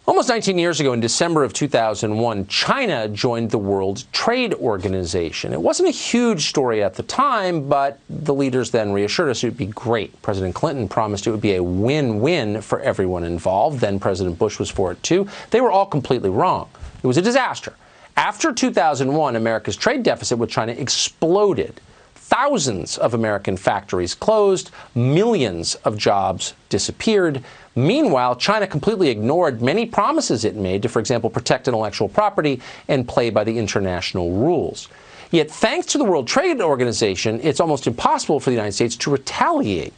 Almost 19 years ago, in December of 2001, China joined the World Trade Organization. It wasn't a huge story at the time, but the leaders then reassured us it would be great. President Clinton promised it would be a win-win for everyone involved. Then President Bush was for it too. They were all completely wrong. It was a disaster. After 2001, America's trade deficit with China exploded. Thousands of American factories closed, millions of jobs disappeared. Meanwhile, China completely ignored many promises it made to, for example, protect intellectual property and play by the international rules. Yet, thanks to the World Trade Organization, it's almost impossible for the United States to retaliate.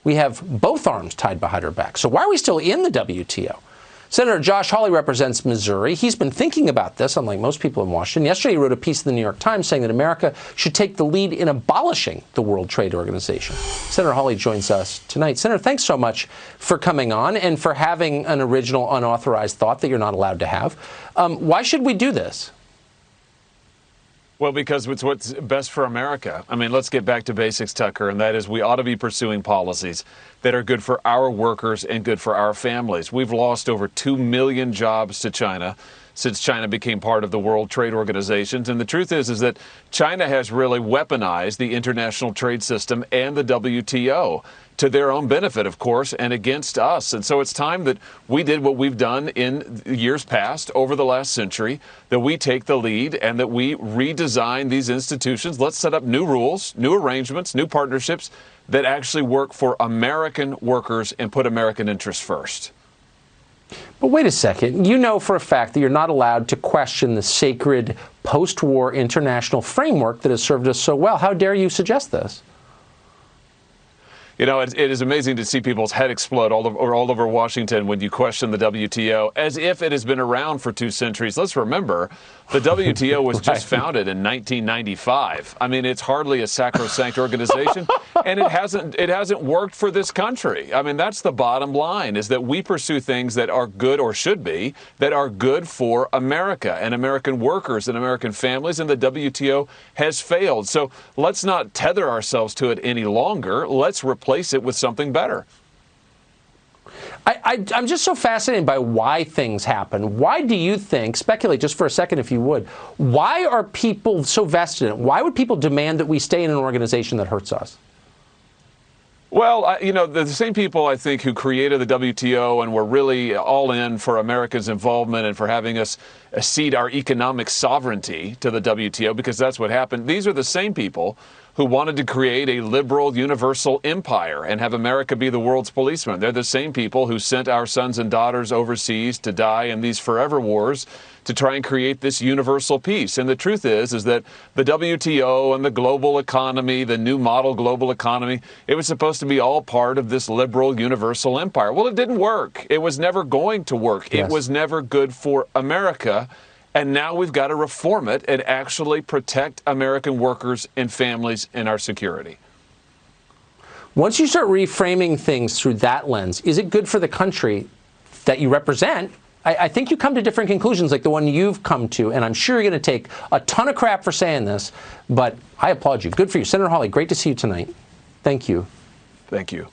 We have both arms tied behind our back. So why are we still in the WTO? Senator Josh Hawley represents Missouri. He's been thinking about this, unlike most people in Washington. Yesterday, he wrote a piece in the New York Times saying that America should take the lead in abolishing the World Trade Organization. Senator Hawley joins us tonight. Senator, thanks so much for coming on and for having an original unauthorized thought that you're not allowed to have. Why should we do this? Well, because it's what's best for America. I mean, let's get back to basics, Tucker, and that is we ought to be pursuing policies that are good for our workers and good for our families. We've lost over 2 million jobs to China since China became part of the World Trade Organization. And the truth is that China has really weaponized the international trade system and the WTO to their own benefit, of course, and against us. And so it's time that we did what we've done in years past, over the last century, that we take the lead and that we redesign these institutions. Let's set up new rules, new arrangements, new partnerships that actually work for American workers and put American interests first. But wait a second. You know for a fact that you're not allowed to question the sacred post-war international framework that has served us so well. How dare you suggest this? You know, it is amazing to see people's head explode all over Washington when you question the WTO as if it has been around for 2 centuries. Let's remember, the WTO was just founded in 1995. I mean, it's hardly a sacrosanct organization, and it hasn't worked for this country. I mean, that's the bottom line, is that we pursue things that are good, or should be, that are good for America and American workers and American families, and the WTO has failed. So let's not tether ourselves to it any longer. Let's replace it with something better. I'm just so fascinated by why things happen. Why do you think, speculate just for a second if you would, why are people so vested in it? Why would people demand that we stay in an organization that hurts us? Well, you know, the same people, I think, who created the WTO and were really all in for America's involvement and for having us cede our economic sovereignty to the WTO, because that's what happened. These are the same people who wanted to create a liberal universal empire and have America be the world's policeman. They're the same people who sent our sons and daughters overseas to die in these forever wars to try and create this universal peace. And the truth is that the WTO and the global economy, the new model global economy, it was supposed to be all part of this liberal universal empire. Well, it didn't work. It was never going to work. Yes. It was never good for America. And now we've got to reform it and actually protect American workers and families and our security. Once you start reframing things through that lens, is it good for the country that you represent? I think you come to different conclusions like the one you've come to, and I'm sure you're going to take a ton of crap for saying this, but I applaud you. Good for you. Senator Hawley, great to see you tonight. Thank you. Thank you.